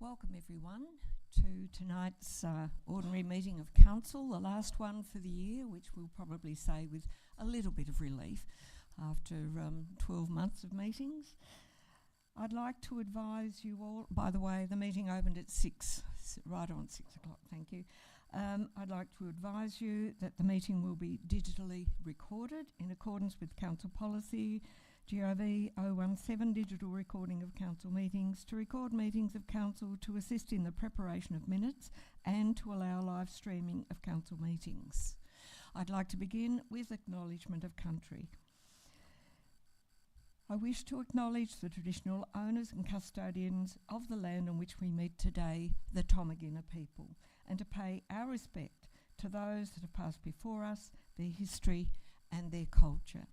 Welcome everyone to tonight's ordinary meeting of council, the last one for the year, which we'll probably say with a little bit of relief after 12 months of meetings. I'd like to advise you all, by the way, the meeting opened at 6, right on 6 o'clock, thank you. I'd like to advise you that the meeting will be digitally recorded in accordance with council policy GOV 017, digital recording of council meetings, to record meetings of council, to assist in the preparation of minutes and to allow live streaming of council meetings. I'd like to begin with acknowledgement of country. I wish to acknowledge the traditional owners and custodians of the land on which we meet today, the Tomagina people, and to pay our respect to those that have passed before us, their history and their culture.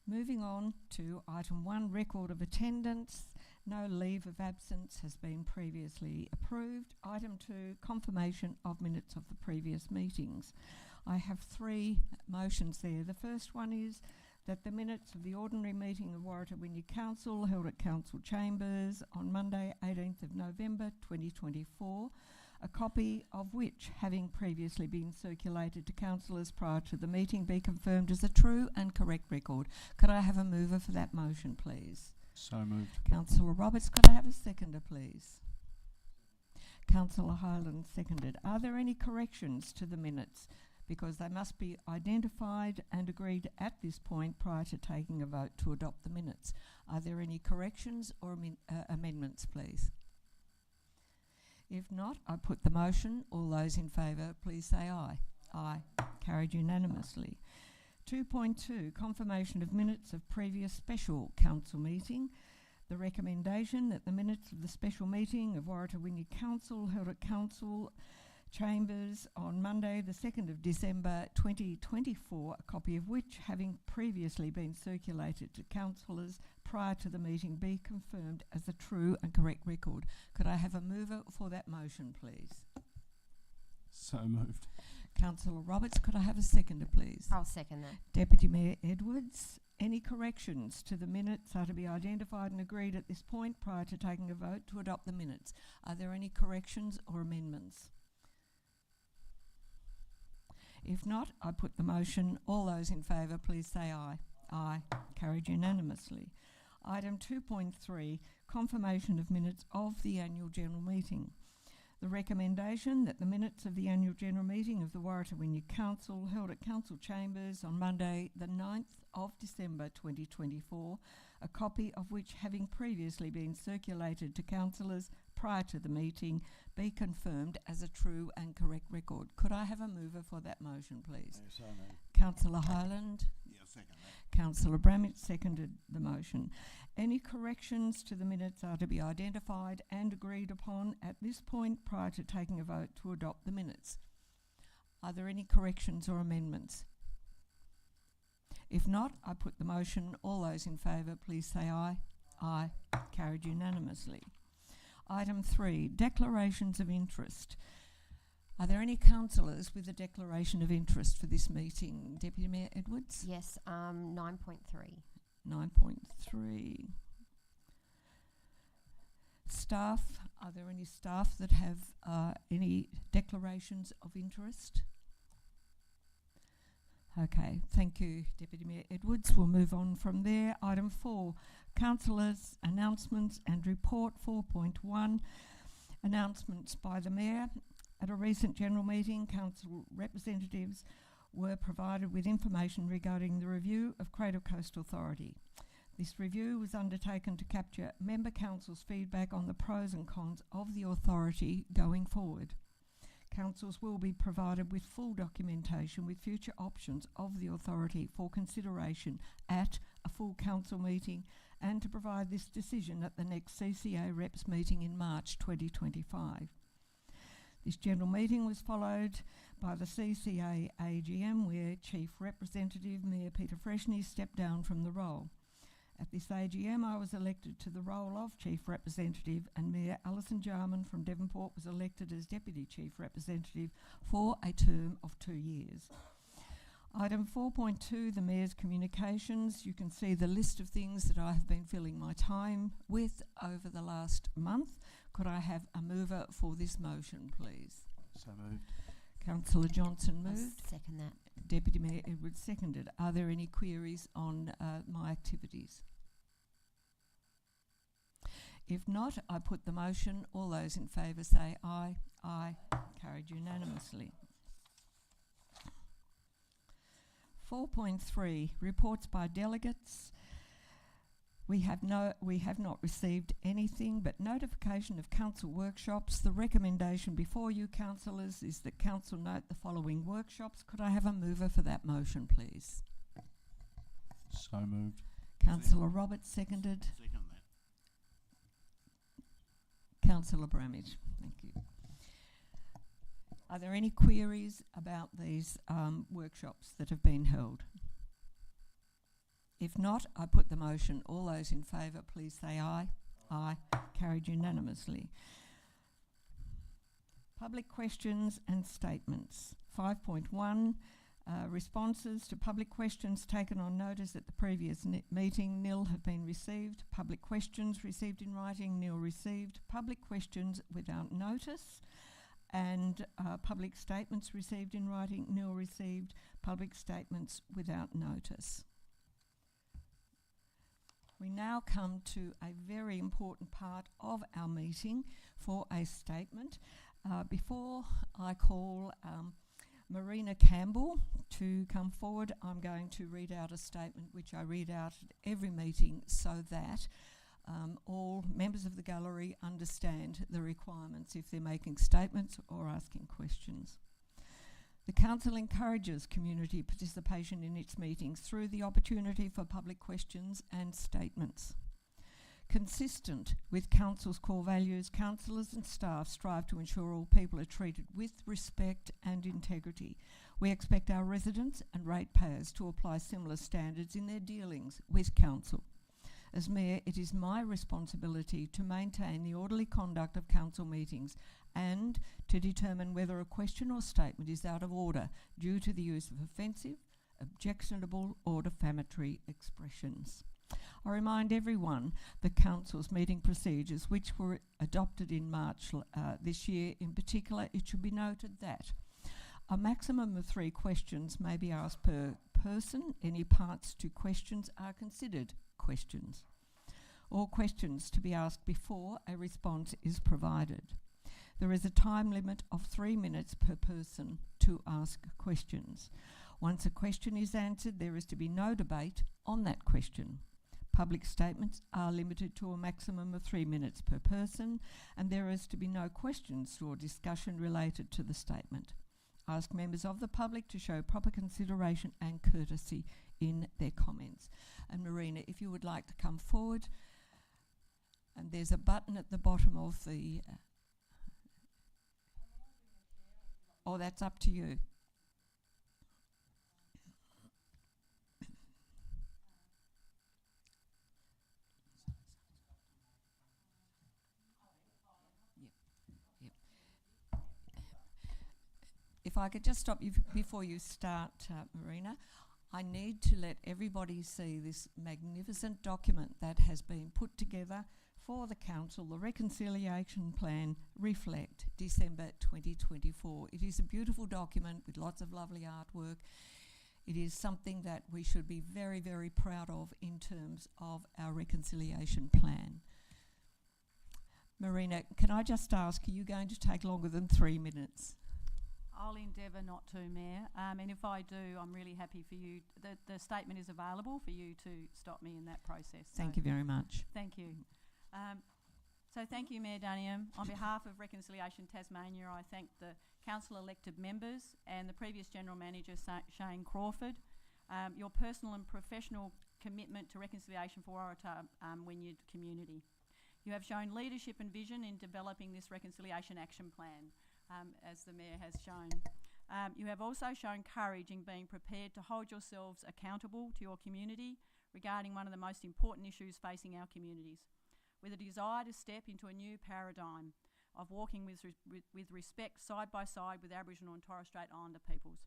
Moving on to item 1, record of attendance. No leave of absence has been previously approved. Item 2, confirmation of minutes of the previous meetings. I have 3 motions there. The first one is that the minutes of the ordinary meeting of Waratah Wynyard Council held at Council Chambers on Monday 18th of November 2024, a copy of which, having previously been circulated to councillors prior to the meeting, be confirmed as a true and correct record. Could I have a mover for that motion, please? So moved. Councillor Roberts, could I have a seconder, please? Councillor Hyland seconded. Are there any corrections to the minutes? Because they must be identified and agreed at this point prior to taking a vote to adopt the minutes. Are there any corrections or amendments, please? If not, I put the motion. All those in favour, please say aye. Aye. Carried unanimously. 2.2, confirmation of minutes of previous special council meeting. The recommendation that the minutes of the special meeting of Waratah Wynyard Council held at Council Chambers on Monday the 2nd of December 2024, a copy of which, having previously been circulated to councillors prior to the meeting, be confirmed as a true and correct record. Could I have a mover for that motion, please? So moved. Councillor Roberts, could I have a seconder, please? I'll second that. Deputy Mayor Edwards, any corrections to the minutes are to be identified and agreed at this point prior to taking a vote to adopt the minutes. Are there any corrections or amendments? If not, I put the motion. All those in favour, please say aye. Aye. Carried unanimously. Item 2.3, confirmation of minutes of the annual general meeting. The recommendation that the minutes of the annual general meeting of the Waratah Wynyard Council held at Council Chambers on Monday the 9th of December 2024, a copy of which, having previously been circulated to councillors prior to the meeting, be confirmed as a true and correct record. Could I have a mover for that motion, please? So moved. Councillor Hyland. Yeah, second that. Councillor Bramich seconded the motion. Any corrections to the minutes are to be identified and agreed upon at this point prior to taking a vote to adopt the minutes. Are there any corrections or amendments? If not, I put the motion. All those in favour, please say aye. Aye. Carried unanimously. Item 3, declarations of interest. Are there any councillors with a declaration of interest for this meeting? Deputy Mayor Edwards? Yes, 9.3. 9.3. Staff, are there any staff that have any declarations of interest? Okay, thank you, Deputy Mayor Edwards. We'll move on from there. Item 4, councillors' announcements and report. 4.1, announcements by the Mayor. At a recent general meeting, council representatives were provided with information regarding the review of Cradle Coast Authority. This review was undertaken to capture member council's feedback on the pros and cons of the authority going forward. Councils will be provided with full documentation with future options of the authority for consideration at a full council meeting, and to provide this decision at the next CCA Reps meeting in March 2025. This general meeting was followed by the CCA AGM, where Chief Representative Mayor Peter Freshney stepped down from the role. At this AGM, I was elected to the role of Chief Representative, and Mayor Alison Jarman from Devonport was elected as Deputy Chief Representative for a term of 2 years. Item 4.2, the Mayor's communications. You can see the list of things that I have been filling my time with over the last month. Could I have a mover for this motion, please? So moved. Councillor Johnson moved. I second that. Deputy Mayor Edwards seconded. Are there any queries on my activities? If not, I put the motion. All those in favour say aye. Aye. Carried unanimously. 4.3, reports by delegates. We have not received anything but notification of council workshops. The recommendation before you, councillors, is that council note the following workshops. Could I have a mover for that motion, please? So moved. Councillor Roberts seconded. Second that. Councillor Bramage, thank you. Are there any queries about these workshops that have been held? If not, I put the motion. All those in favour, please say aye. Aye. Carried unanimously. Public questions and statements. 5.1, responses to public questions taken on notice at the previous meeting. Nil have been received. Public questions received in writing. Nil received. Public questions without notice. And public statements received in writing. Nil received. Public statements without notice. We now come to a very important part of our meeting for a statement. Before I call Marina Campbell to come forward, I'm going to read out a statement which I read out at every meeting so that all members of the gallery understand the requirements if they're making statements or asking questions. The Council encourages community participation in its meetings through the opportunity for public questions and statements. Consistent with Council's core values, councillors and staff strive to ensure all people are treated with respect and integrity. We expect our residents and ratepayers to apply similar standards in their dealings with Council. As Mayor, it is my responsibility to maintain the orderly conduct of council meetings and to determine whether a question or statement is out of order due to the use of offensive, objectionable or defamatory expressions. I remind everyone the Council's meeting procedures, which were adopted in March this year. In particular, it should be noted that a maximum of 3 questions may be asked per person. Any parts to questions are considered questions. All questions to be asked before a response is provided. There is a time limit of 3 minutes per person to ask questions. Once a question is answered, there is to be no debate on that question. Public statements are limited to a maximum of 3 minutes per person, and there is to be no questions or discussion related to the statement. Ask members of the public to show proper consideration and courtesy in their comments. And Marina, if you would like to come forward, and there's a button at the bottom of the... oh, that's up to you. If I could just stop you before you start, Marina. I need to let everybody see this magnificent document that has been put together for the Council, the Reconciliation Plan Reflect, December 2024. It is a beautiful document with lots of lovely artwork. It is something that we should be very, very proud of in terms of our reconciliation plan. Marina, can I just ask, are you going to take longer than 3 minutes? I'll endeavour not to, Mayor. And if I do, I'm really happy for you. The statement is available for you to stop me in that process. Thank you very much. Thank you. So thank you, Mayor Duniam. On behalf of Reconciliation Tasmania, I thank the council-elected members and the previous General Manager, Shane Crawford. Your personal and professional commitment to reconciliation for Waratah Wynyard community. You have shown leadership and vision in developing this reconciliation action plan. As the Mayor has shown. You have also shown courage in being prepared to hold yourselves accountable to your community regarding one of the most important issues facing our communities, with a desire to step into a new paradigm of walking with respect side by side with Aboriginal and Torres Strait Islander peoples.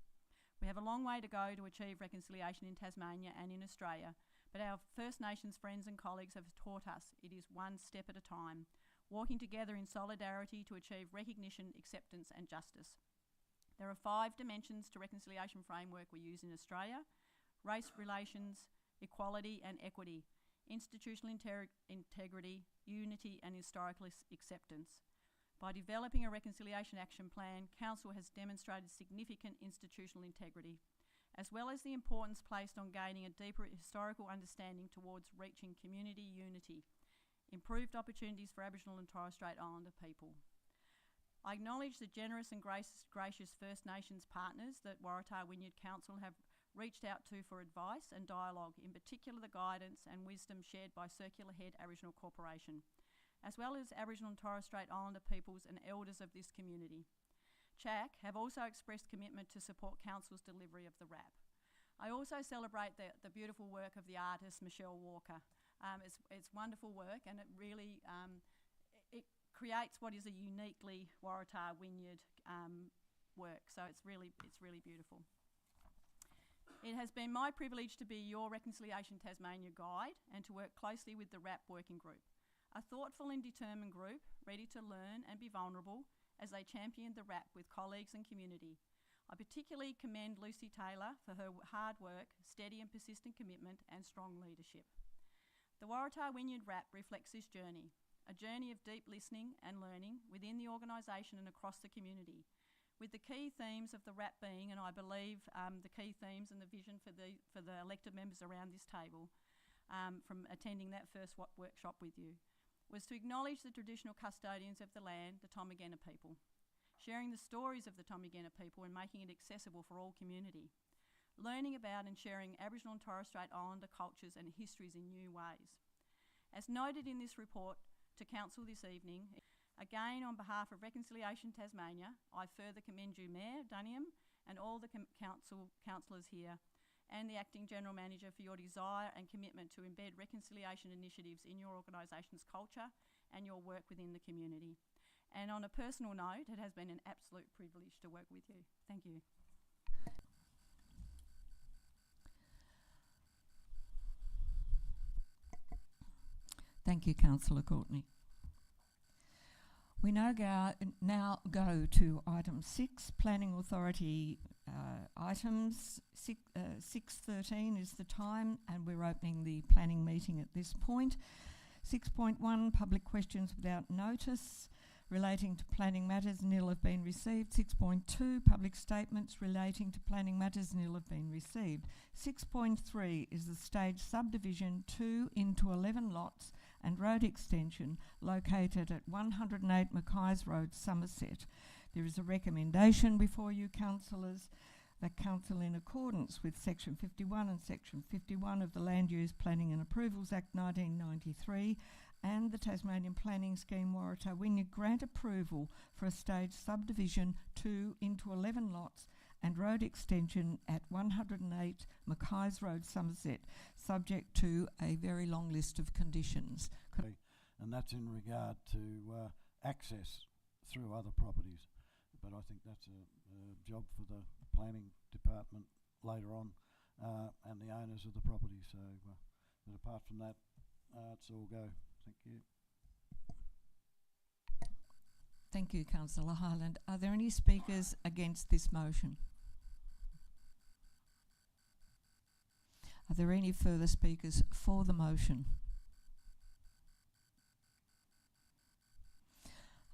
We have a long way to go to achieve reconciliation in Tasmania and in Australia, but our First Nations friends and colleagues have taught us it is one step at a time, walking together in solidarity to achieve recognition, acceptance and justice. There are 5 dimensions to reconciliation framework we use in Australia: race relations, equality and equity, institutional integrity, unity and historical acceptance. By developing a reconciliation action plan, Council has demonstrated significant institutional integrity, as well as the importance placed on gaining a deeper historical understanding towards reaching community unity, improved opportunities for Aboriginal and Torres Strait Islander people. I acknowledge the generous and gracious First Nations partners that Waratah Wynyard Council have reached out to for advice and dialogue, in particular the guidance and wisdom shared by Circular Head Aboriginal Corporation, as well as Aboriginal and Torres Strait Islander peoples and elders of this community. CHAC have also expressed commitment to support Council's delivery of the RAP. I also celebrate the beautiful work of the artist Michelle Walker. It's wonderful work, and it really it creates what is a uniquely Waratah Wynyard work. So it's really beautiful. It has been my privilege to be your Reconciliation Tasmania guide and to work closely with the RAP working group, a thoughtful and determined group ready to learn and be vulnerable as they championed the RAP with colleagues and community. I particularly commend Lucy Taylor for her hard work, steady and persistent commitment and strong leadership. The Waratah Wynyard RAP reflects this journey, a journey of deep listening and learning within the organisation and across the community, with the key themes of the RAP being, and I believe the key themes and the vision for the elected members around this table from attending that first workshop with you, was to acknowledge the traditional custodians of the land, the Tomagena people, sharing the stories of the Tomagena people and making it accessible for all community, learning about and sharing Aboriginal and Torres Strait Islander cultures and histories in new ways. As noted in this report to Council this evening, again on behalf of Reconciliation Tasmania, I further commend you, Mayor Dunningham, and all the councillors here, and the Acting General Manager for your desire and commitment to embed reconciliation initiatives in your organisation's culture and your work within the community. And on a personal note, it has been an absolute privilege to work with you. Thank you. Thank you, Councillor Courtney. We now go to item 6, Planning Authority items. 6:13 is the time, and we're opening the planning meeting at this point. 6.1, public questions without notice relating to planning matters, nil have been received. 6.2, public statements relating to planning matters, nil have been received. 6.3 is the stage subdivision 2 into 11 lots and road extension located at 108 Mackay's Road, Somerset. There is a recommendation before you, councillors, that Council, in accordance with Section 51 and Section 51 of the Land Use Planning and Approvals Act 1993 and the Tasmanian Planning Scheme Waratah Wynyard, grant approval for a stage subdivision 2 into 11 lots and road extension at 108 Mackay's Road, Somerset, subject to a very long list of conditions. And that's in regard to access through other properties. But I think that's a job for the planning department later on and the owners of the property. So, but apart from that, it's all go. Thank you. Thank you, Councillor Hyland. Are there any speakers against this motion? Are there any further speakers for the motion?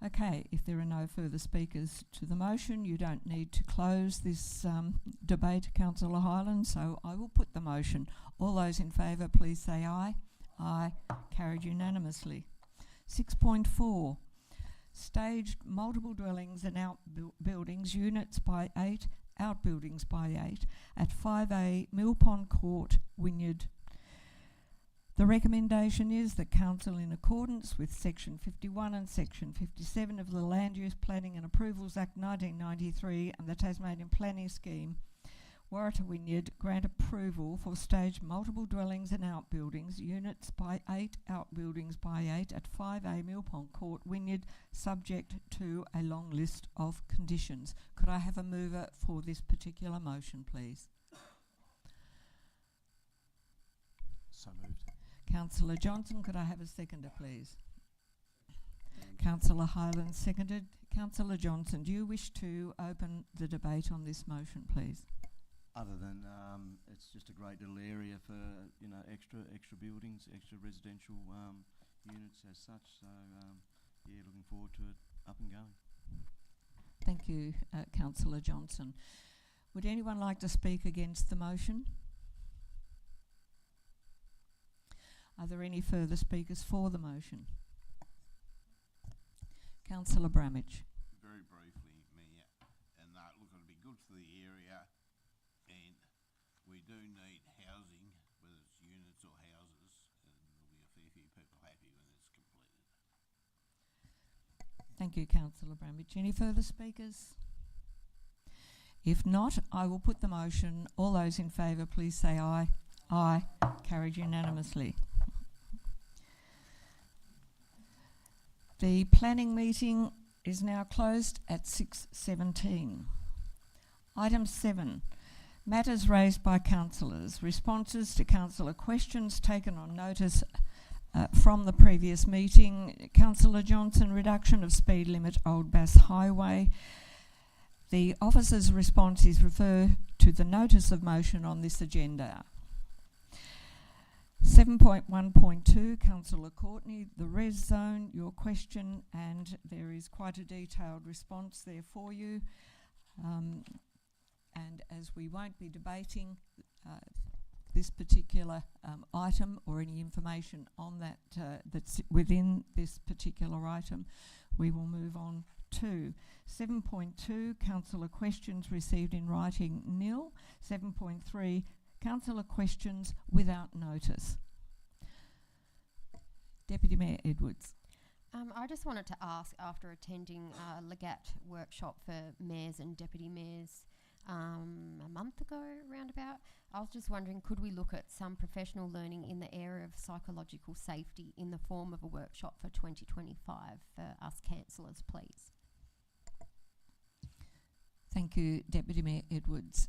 Okay, if there are no further speakers to the motion, you don't need to close this debate, Councillor Hyland, so I will put the motion. All those in favour, please say aye. Aye. Carried unanimously. 6.4. Staged multiple dwellings and outbuildings, units by 8, outbuildings by 8, at 5A Mill Pond Court, Wynyard. The recommendation is that Council, in accordance with Section 51 and Section 57 of the Land Use Planning and Approvals Act 1993 and the Tasmanian Planning Scheme, Waratah Wynyard grant approval for staged multiple dwellings and outbuildings, units by 8, outbuildings by 8 at 5A Millpond Court, Wynyard, subject to a long list of conditions. Could I have a mover for this particular motion, please? So moved. Councillor Johnson, could I have a seconder, please? Councillor Hyland seconded. Councillor Johnson, do you wish to open the debate on this motion, please? Other than it's just a great little area for extra buildings, extra residential units as such. So yeah, looking forward to it up and going. Thank you, Councillor Johnson. Would anyone like to speak against the motion? Are there any further speakers for the motion? Councillor Bramage. Very briefly, Mayor, and look, it'll be good for the area, and we do need housing, whether it's units or houses, and there'll be a fair few people happy when it's completed. Thank you, Councillor Bramage. Any further speakers? If not, I will put the motion. All those in favour, please say aye. Aye. Carried unanimously. The planning meeting is now closed at 6:17. Item 7, matters raised by councillors. Responses to councillor questions taken on notice from the previous meeting. Councillor Johnson, reduction of speed limit Old Bass Highway. The officer's response is refer to the notice of motion on this agenda. 7.1.2, Councillor Courtney, the res zone, your question, and there is quite a detailed response there for you. And as we won't be debating this particular item or any information on that that's within this particular item, we will move on to 7.2, Councillor questions received in writing, nil. 7.3, Councillor questions without notice. Deputy Mayor Edwards. I just wanted to ask, after attending a Legat workshop for mayors and deputy mayors a month ago, roundabout, I was just wondering, could we look at some professional learning in the area of psychological safety in the form of a workshop for 2025 for us councillors, please? Thank you, Deputy Mayor Edwards.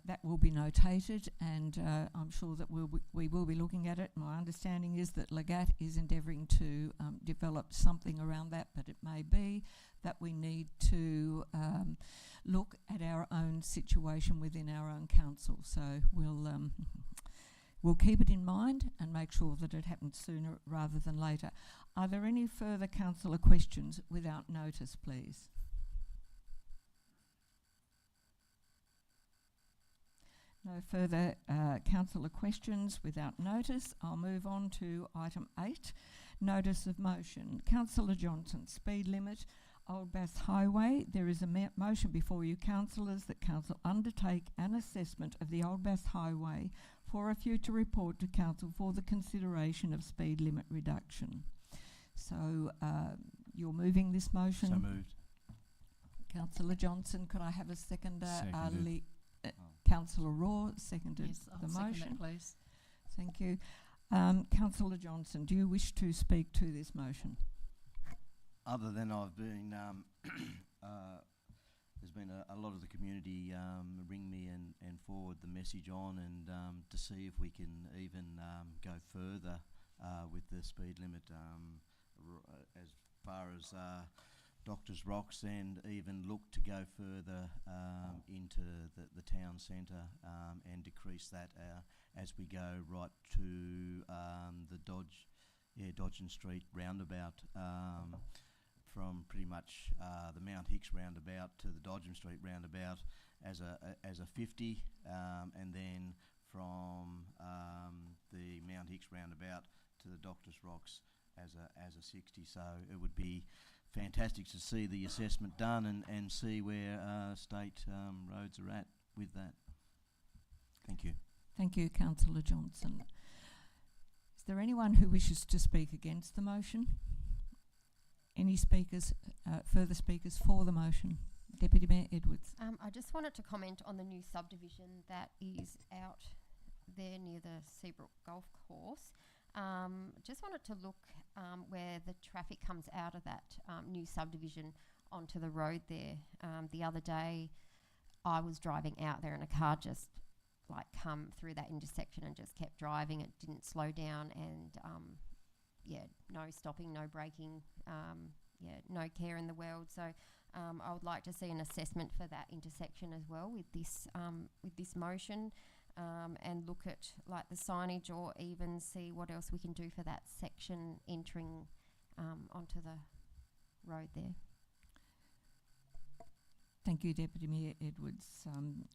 That will be notated, and I'm sure that we will be looking at it. My understanding is that Legat is endeavouring to develop something around that, but it may be that we need to look at our own situation within our own council. So we'll keep it in mind and make sure that it happens sooner rather than later. Are there any further councillor questions without notice, please? No further councillor questions without notice. I'll move on to item 8, notice of motion. Councillor Johnson, speed limit, Old Bass Highway. There is a motion before you, councillors, that council undertake an assessment of the Old Bass Highway for a future report to council for the consideration of speed limit reduction. So you're moving this motion? So moved. Councillor Johnson, could I have a seconder? Seconded. Councillor Raw seconded the motion. Second that, please. Thank you. Councillor Johnson, do you wish to speak to this motion? Other than I've been, there's been a lot of the community ring me and forward the message on, and to see if we can even go further with the speed limit as far as Doctors Rocks, and even look to go further into the town centre and decrease that as we go right to the Dodgen Street roundabout, from pretty much the Mount Hicks roundabout to the Dodgen Street roundabout as a 50, and then from the Mount Hicks roundabout to the Doctors Rocks as a 60. So it would be fantastic to see the assessment done and see where state roads are at with that. Thank you. Thank you, Councillor Johnson. Is there anyone who wishes to speak against the motion? Any speakers, further speakers for the motion? Deputy Mayor Edwards. I just wanted to comment on the new subdivision that is out there near the Seabrook Golf Course. Just wanted to look where the traffic comes out of that new subdivision onto the road there. The other day I was driving out there and a car just like come through that intersection and just kept driving. It didn't slow down and no stopping, no braking, no care in the world. So I would like to see an assessment for that intersection as well with this motion, and look at like the signage or even see what else we can do for that section entering onto the road there. Thank you, Deputy Mayor Edwards.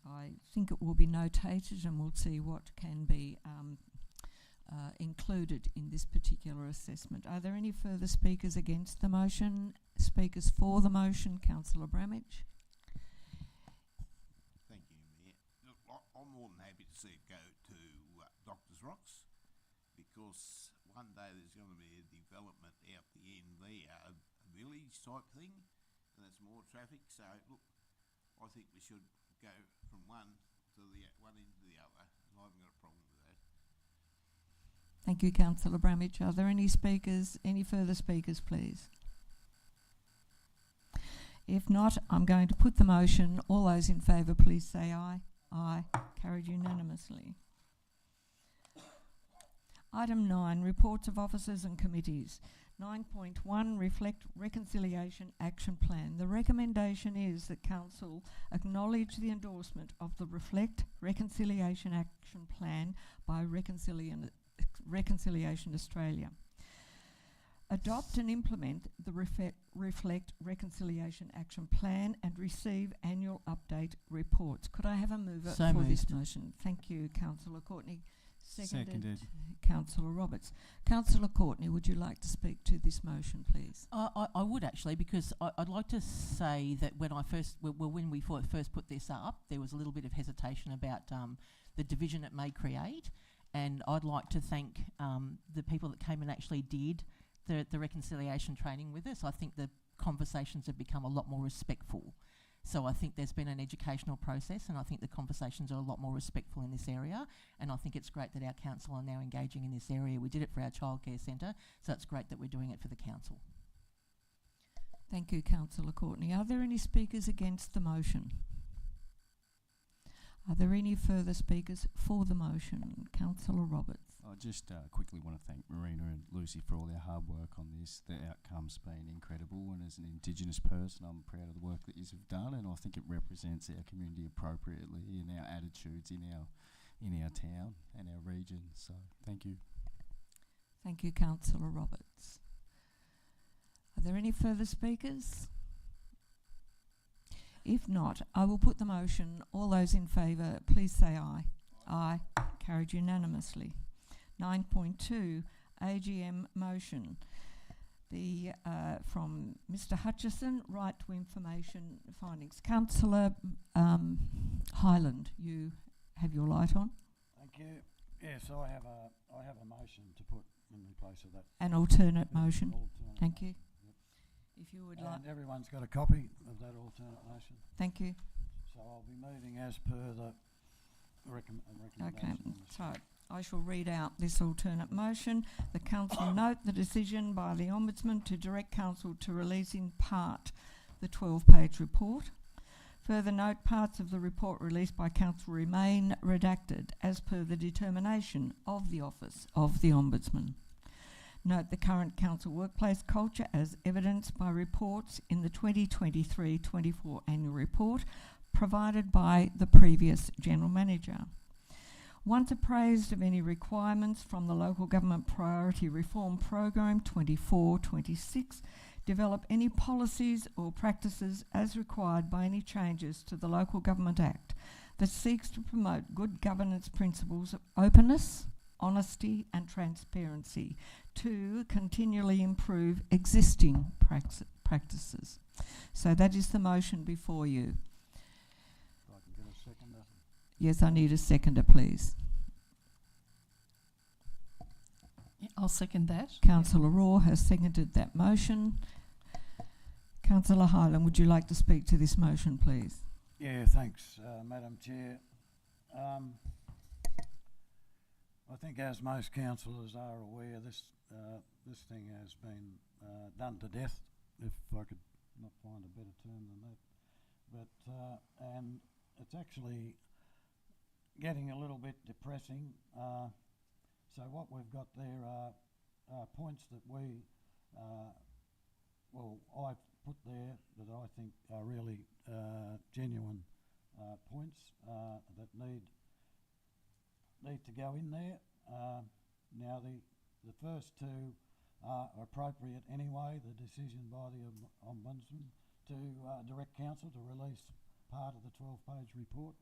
I think it will be notated and we'll see what can be included in this particular assessment. Are there any further speakers against the motion? Speakers for the motion? Councillor Bramage. Thank you, Mayor. Look, I'm more than happy to see it go to Doctor's Rocks, because one day there's going to be a development out the end there, a village type thing, and there's more traffic. So look, I think we should go from one to the one end to the other, and I haven't got a problem with that. Thank you, Councillor Bramage. Are there any speakers, any further speakers, please? If not, I'm going to put the motion. All those in favour, please say aye. Aye. Carried unanimously. Item 9, reports of officers and committees. 9.1, reflect reconciliation action plan. The recommendation is that Council acknowledge the endorsement of the Reflect Reconciliation Action Plan by Reconciliation Australia. Adopt and implement the Reflect Reconciliation Action Plan and receive annual update reports. Could I have a mover So for this moved. motion? Thank you, Councillor Courtney. Seconded. Councillor Roberts. Councillor Courtney, would you like to speak to this motion, please? I would actually, because I'd like to say that when we first put this up, there was a little bit of hesitation about the division it may create, and I'd like to thank the people that came and actually did the reconciliation training with us. I think the conversations have become a lot more respectful. So I think there's been an educational process, and I think the conversations are a lot more respectful in this area, and I think it's great that our council are now engaging in this area. We did it for our childcare centre, so it's great that we're doing it for the council. Thank you, Councillor Courtney. Are there any speakers against the motion? Are there any further speakers for the motion? Councillor Roberts. I just quickly want to thank Marina and Lucy for all their hard work on this. The outcome's been incredible, and as an Indigenous person, I'm proud of the work that you've done, and I think it represents our community appropriately in our attitudes in our town and our region. So thank you. Thank you, Councillor Roberts. Are there any further speakers? If not, I will put the motion. All those in favour, please say aye. Aye. Carried unanimously. 9.2, AGM motion. The from Mr. Hutchison, right to information findings. Councillor Highland, you have your light on. Thank you. Yes, I have a motion to put in place of that. An alternate motion. Alternate Thank you. Yep. If you would And like. everyone's got a copy of that alternate motion. Thank you. So I'll be moving as per the recommendation. Okay, on this. so I shall read out this alternate motion. The Council note the decision by the Ombudsman to direct Council to release in part the 12-page report. Further note, parts of the report released by Council remain redacted as per the determination of the Office of the Ombudsman. Note the current Council workplace culture as evidenced by reports in the 2023-24 annual report provided by the previous General Manager. Once appraised of any requirements from the Local Government Priority Reform Program 24-26, develop any policies or practices as required by any changes to the Local Government Act that seeks to promote good governance principles of openness, honesty and transparency to continually improve existing practices. So that is the motion before you. If I can get a seconder. Yes, I need a seconder, please. Yeah, I'll second that. Councillor Raw has seconded that motion. Councillor Hyland, would you like to speak to this motion, please? Yeah, thanks, Madam Chair. I think, as most councillors are aware, this thing has been done to death, if I could not find a better term than that. But and it's actually getting a little bit depressing. So what we've got there are points that I've put there that I think are really genuine points that need to go in there. Now the first two are appropriate anyway. The decision by the Ombudsman to direct council to release part of the 12-page report,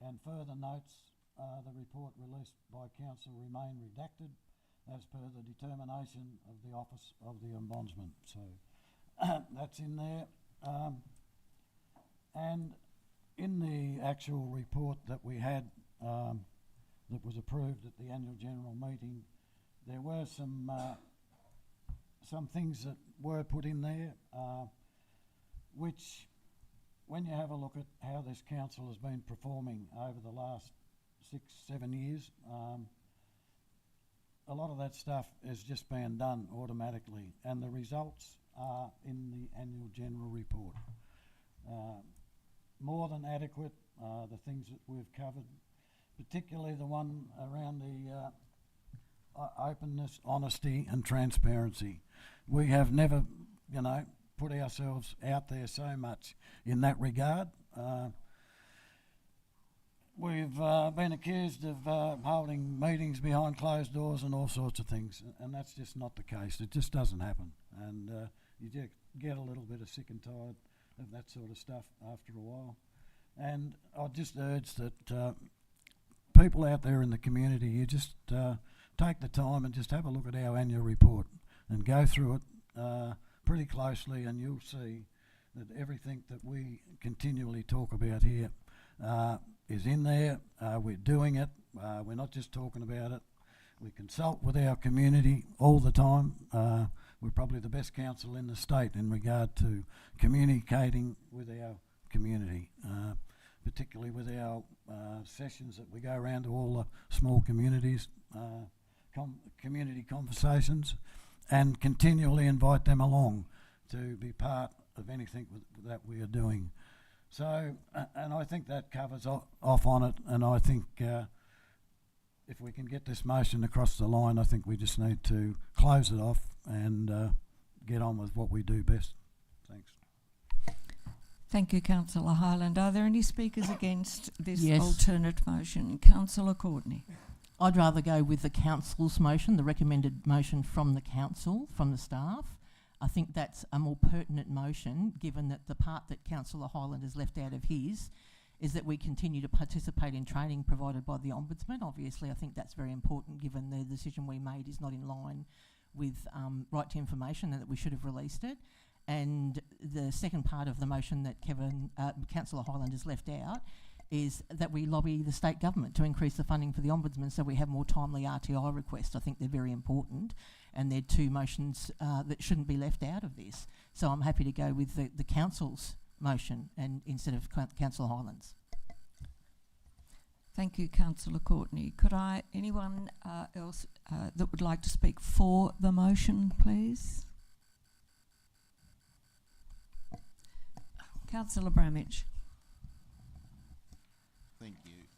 and further notes the report released by council remain redacted as per the determination of the Office of the Ombudsman. So that's in there. And in the actual report that we had that was approved at the annual general meeting, there were some things that were put in there which, when you have a look at how this council has been performing over the last 6-7 years, a lot of that stuff is just being done automatically, and the results are in the annual general report. More than adequate, the things that we've covered, particularly the one around the openness, honesty and transparency. We have never, put ourselves out there so much in that regard. We've been accused of holding meetings behind closed doors and all sorts of things, and that's just not the case. It just doesn't happen, and you just get a little bit sick and tired of that sort of stuff after a while. And I just urge that people out there in the community, you just take the time and just have a look at our annual report and go through it pretty closely, and you'll see that everything that we continually talk about here is in there. We're doing it. We're not just talking about it. We consult with our community all the time. We're probably the best council in the state in regard to communicating with our community, particularly with our sessions that we go around to all the small communities, community conversations, and continually invite them along to be part of anything that we are doing. So, and I think that covers off on it, and I think if we can get this motion across the line, I think we just need to close it off and get on with what we do best. Thanks. Thank you, Councillor Hyland. Are there any speakers against this Yes. alternate motion? Councillor Courtney. I'd rather go with the council's motion, the recommended motion from the council, from the staff. I think that's a more pertinent motion, given that the part that Councillor Hyland has left out of his is that we continue to participate in training provided by the Ombudsman. Obviously, I think that's very important, given the decision we made is not in line with right to information and that we should have released it. And the second part of the motion that Councillor Hyland has left out is that we lobby the state government to increase the funding for the Ombudsman so we have more timely RTI requests. I think they're very important, and they're two motions that shouldn't be left out of this. So I'm happy to go with the council's motion and instead of Councillor Hyland's. Thank you, Councillor Courtney. Could anyone else that would like to speak for the motion, please? Councillor Bramage. Thank you.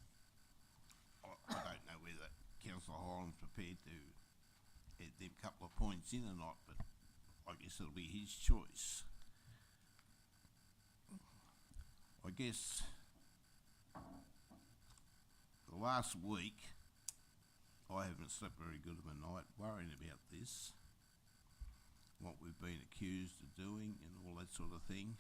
I don't know whether Councillor Hyland's prepared to add them couple of points in or not, but I guess it'll be his choice. I guess the last week I haven't slept very good of a night worrying about this, what we've been accused of doing and all that sort of thing.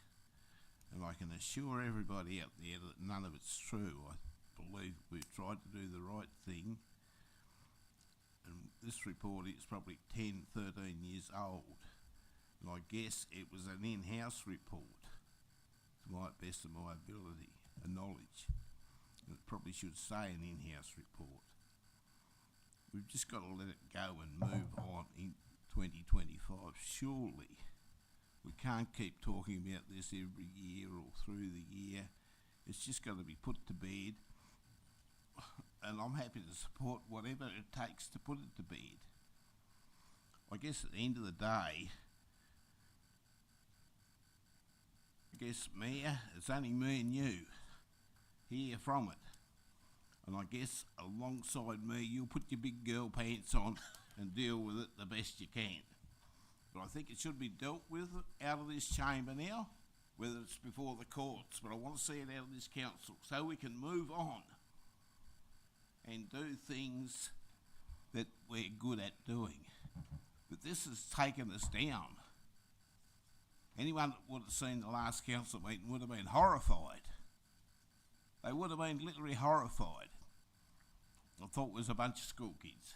And I can assure everybody out there that none of it's true. I believe we've tried to do the right thing. And this report is probably 10, 13 years old. And I guess it was an in-house report, to my best of my ability and knowledge. And it probably should say an in-house report. We've just got to let it go and move on in 2025. Surely We can't keep talking about this every year or through the year. It's just got to be put to bed, and I'm happy to support whatever it takes to put it to bed. I guess at the end of the day, Mayor, it's only me and you here from it. And I guess alongside me, you'll put your big girl pants on and deal with it the best you can. But I think it should be dealt with out of this chamber now, whether it's before the courts, but I want to see it out of this council so we can move on and do things that we're good at doing. But this has taken us down. Anyone that would have seen the last council meeting would have been horrified. They would have been literally horrified. I thought it was a bunch of school kids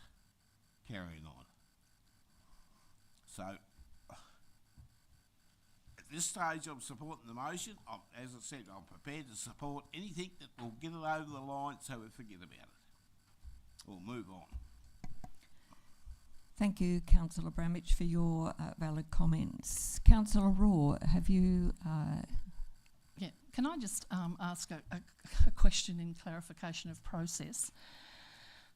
carrying on. So, at this stage I'm supporting the motion. As I said, I'm prepared to support anything that will get it over the line so we forget about it. Or move on. Thank you, Councillor Bramich, for your valid comments. Councillor Raw, have you... Yeah, can I just ask a question in clarification of process?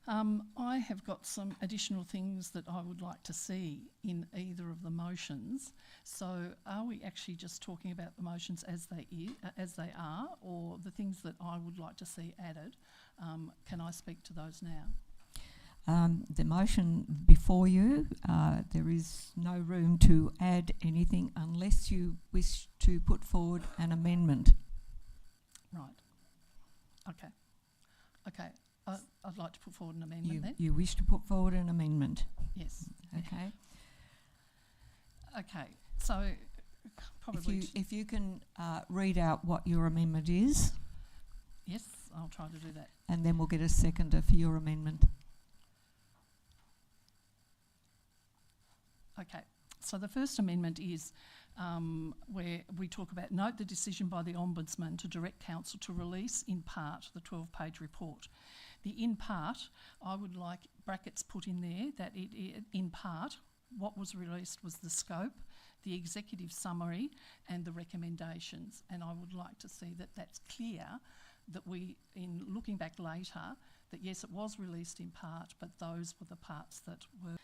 I have got some additional things that I would like to see in either of the motions. So are we actually just talking about the motions as they are, or the things that I would like to see added? Can I speak to those now? The motion before you, there is no room to add anything unless you wish to put forward an amendment. Right. Okay. Okay. I'd like to put forward an amendment then. You wish to put forward an amendment? Yes. Okay. Okay. So probably... If you can read out what your amendment is. Yes, I'll try to do that. And then we'll get a seconder for your amendment. Okay, so the first amendment is where we talk about note the decision by the Ombudsman to direct Council to release in part the 12-page report. The in part, I would like brackets put in there that in part, what was released was the scope, the executive summary and the recommendations, and I would like to see that that's clear, that we, in looking back later, that yes, it was released in part, but those were the parts that were...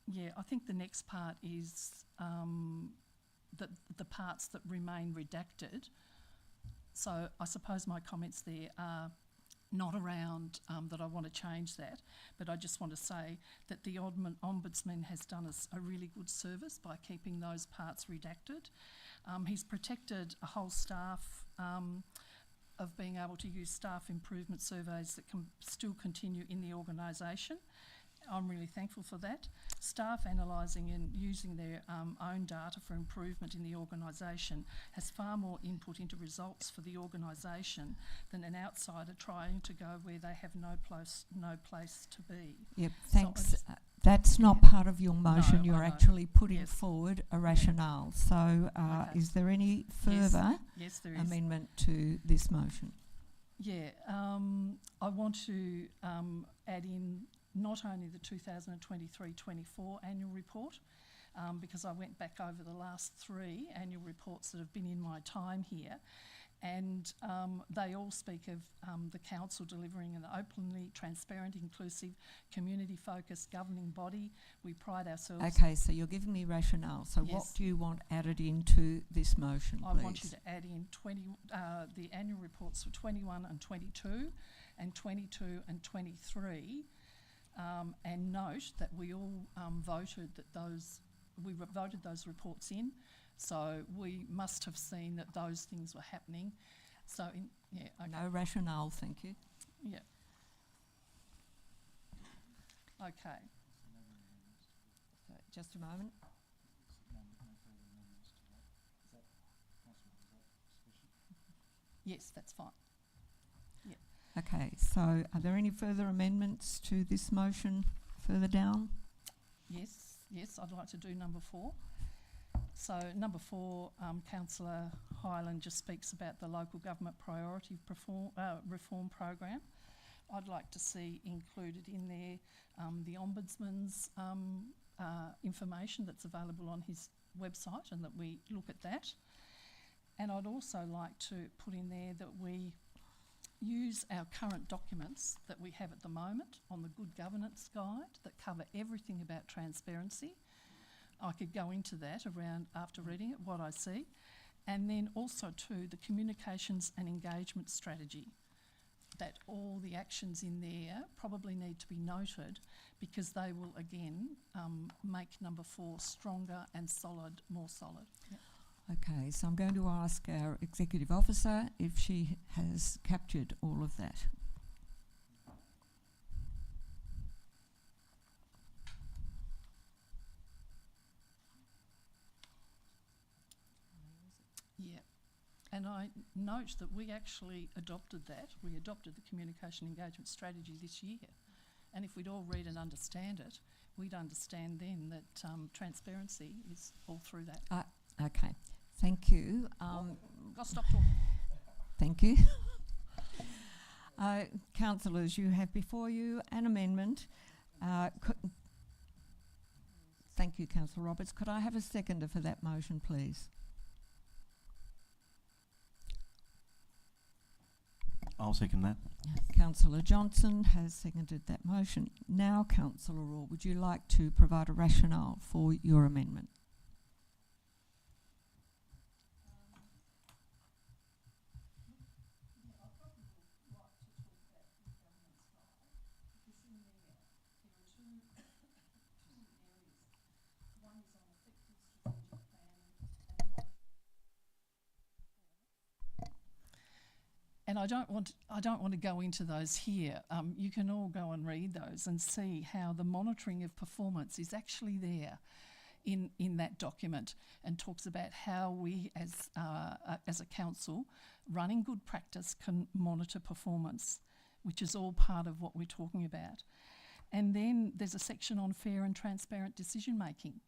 Yeah, I think the next part is that the parts that remain redacted. So I suppose my comments there are not around that I want to change that, but I just want to say that the Ombudsman has done us a really good service by keeping those parts redacted. He's protected a whole staff of being able to use staff improvement surveys that can still continue in the organisation. I'm really thankful for that. Staff analysing and using their own data for improvement in the organisation has far more input into results for the organisation than an outsider trying to go where they have no place to be. Yep, thanks. So that's not part of your motion. No, You're I know. actually putting Yes. forward a rationale. So Okay. is there any further Yes, there is. amendment to this motion? Yeah, I want to add in not only the 2023-24 annual report, because I went back over the last 3 annual reports that have been in my time here, and they all speak of the council delivering an openly transparent, inclusive, community-focused governing body. We pride ourselves... Okay, so you're giving me rationale. So what Yes. do you want added into this motion, I please? want you to add in the annual reports for 21 and 22 and 22 and 23, and note that we all voted those reports in, so we must have seen that those things were happening. So, okay. No rationale, thank you. Yeah. Okay. So just a moment. Yes, that's fine. Okay, so are there any further amendments to this motion further down? Yes, I'd like to do number 4. So number 4, Councillor Hyland just speaks about the local government priority reform program. I'd like to see included in there the Ombudsman's information that's available on his website and that we look at that. And I'd also like to put in there that we use our current documents that we have at the moment on the Good Governance Guide that cover everything about transparency. I could go into that around after reading it, what I see. And then also too, the communications and engagement strategy, that all the actions in there probably need to be noted because they will again make number 4 stronger and solid, more solid. Yep. Okay, so I'm going to ask our Executive Officer if she has captured all of that. Yeah, and I note that we actually adopted that. We adopted the communication engagement strategy this year. And if we'd all read and understand it, we'd understand then that transparency is all through that. Okay, thank you. I'll stop talking. Thank you. Councillors, you have before you an amendment. Thank you, Councillor Roberts. Could I have a seconder for that motion, please? I'll second that. Councillor Johnson has seconded that motion. Now, Councillor Raw, would you like to provide a rationale for your amendment? And I don't want to go into those here. You can all go and read those and see how the monitoring of performance is actually there in that document, and talks about how we as a council running good practice can monitor performance, which is all part of what we're talking about. And then there's a section on fair and transparent decision making.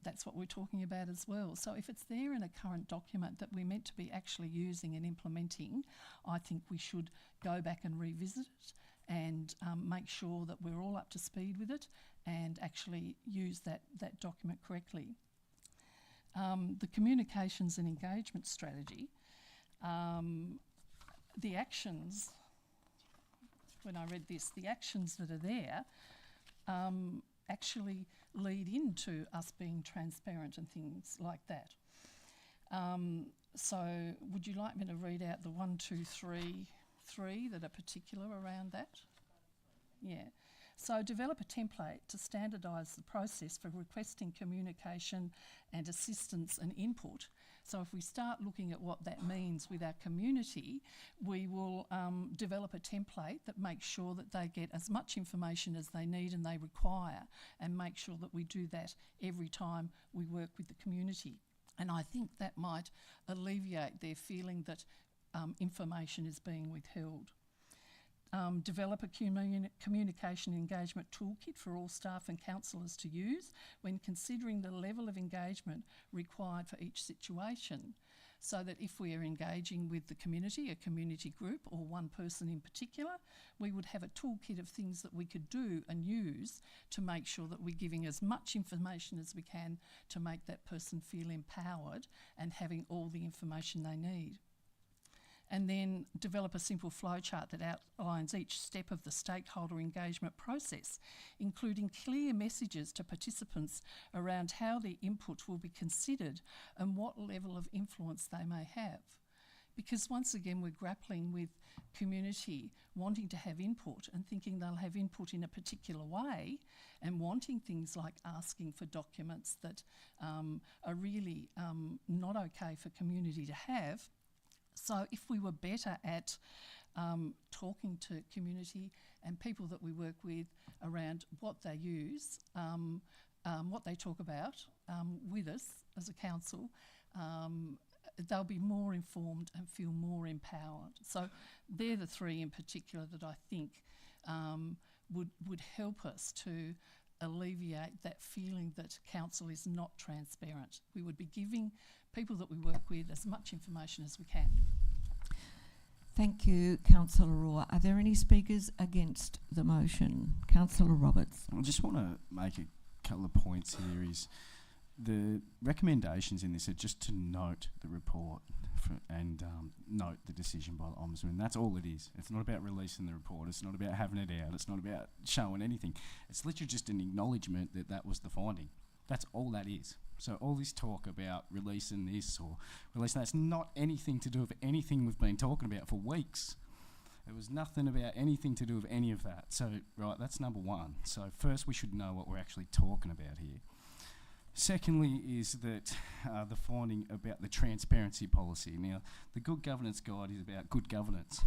That's what we're talking about as well. So if it's there in a current document that we're meant to be actually using and implementing, I think we should go back and revisit it and make sure that we're all up to speed with it and actually use that document correctly. The communications and engagement strategy, the actions, when I read this, the actions that are there actually lead into us being transparent and things like that. So would you like me to read out the 1, 2, 3 that are particular around that? Yeah. So develop a template to standardise the process for requesting communication and assistance and input. So if we start looking at what that means with our community, we will develop a template that makes sure that they get as much information as they need and they require, and make sure that we do that every time we work with the community. And I think that might alleviate their feeling that information is being withheld. Develop a communication engagement toolkit for all staff and councillors to use when considering the level of engagement required for each situation, so that if we are engaging with the community, a community group or one person in particular, we would have a toolkit of things that we could do and use to make sure that we're giving as much information as we can to make that person feel empowered and having all the information they need. And then develop a simple flowchart that outlines each step of the stakeholder engagement process, including clear messages to participants around how their input will be considered and what level of influence they may have. Because once again, we're grappling with community wanting to have input and thinking they'll have input in a particular way, and wanting things like asking for documents that are really not okay for community to have. So if we were better at talking to community and people that we work with around what they use, what they talk about with us as a council, they'll be more informed and feel more empowered. So they're the 3 in particular that I think would help us to alleviate that feeling that council is not transparent. We would be giving people that we work with as much information as we can. Thank you, Councillor Raw. Are there any speakers against the motion? Councillor Roberts. I just want to make a couple of points here is the recommendations in this are just to note the report and note the decision by the Ombudsman. That's all it is. It's not about releasing the report. It's not about having it out. It's not about showing anything. It's literally just an acknowledgement that that was the finding. That's all that is. So all this talk about releasing this or releasing that's not anything to do with anything we've been talking about for weeks. It was nothing about anything to do with any of that. So, right, that's number one. So first we should know what we're actually talking about here. Secondly is that the finding about the transparency policy. Now, the Good Governance Guide is about good governance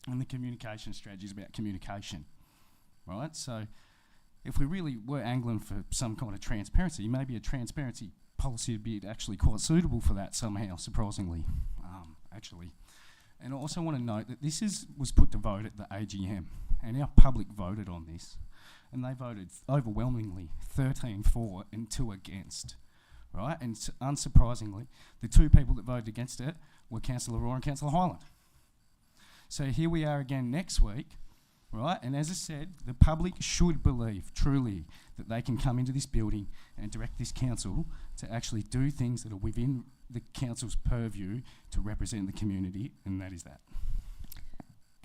and the communication strategy is about communication, right? So if we really were angling for some kind of transparency, maybe a transparency policy would be actually quite suitable for that somehow, surprisingly, actually. And I also want to note that this was put to vote at the AGM and our public voted on this. And they voted overwhelmingly 13 for and 2 against, right? And unsurprisingly, the 2 people that voted against it were Councillor Roar and Councillor Hyland. So here we are again next week, right? And as I said, the public should believe truly that they can come into this building and direct this council to actually do things that are within the council's purview to represent the community, and that is that.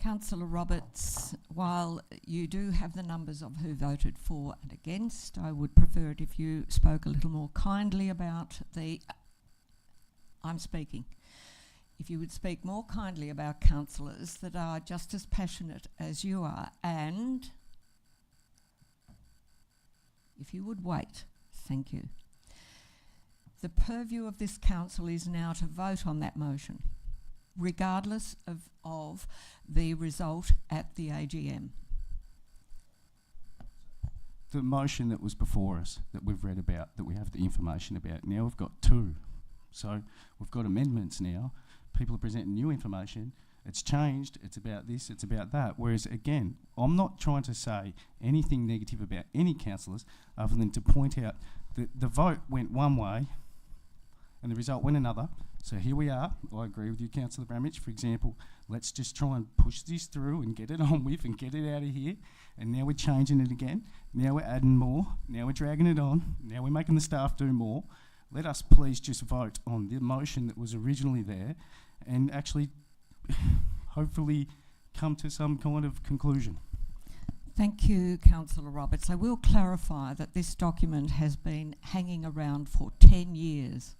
Councillor Roberts, while you do have the numbers of who voted for and against, I would prefer it if you spoke a little more kindly about the... I'm speaking. If you would speak more kindly about councillors that are just as passionate as you are, and if you would wait, thank you. The purview of this council is now to vote on that motion, regardless of the result at the AGM. The motion that was before us, that we've read about, that we have the information about, now we've got 2. So we've got amendments now. People are presenting new information. It's changed. It's about this. It's about that. Whereas, again, I'm not trying to say anything negative about any councillors other than to point out that the vote went one way and the result went another. So here we are. I agree with you, Councillor Bramage. For example, let's just try and push this through and get it on with and get it out of here. And now we're changing it again. Now we're adding more. Now we're dragging it on. Now we're making the staff do more. Let us please just vote on the motion that was originally there and actually hopefully come to some kind of conclusion. Thank you, Councillor Roberts. I will clarify that this document has been hanging around for 10 years.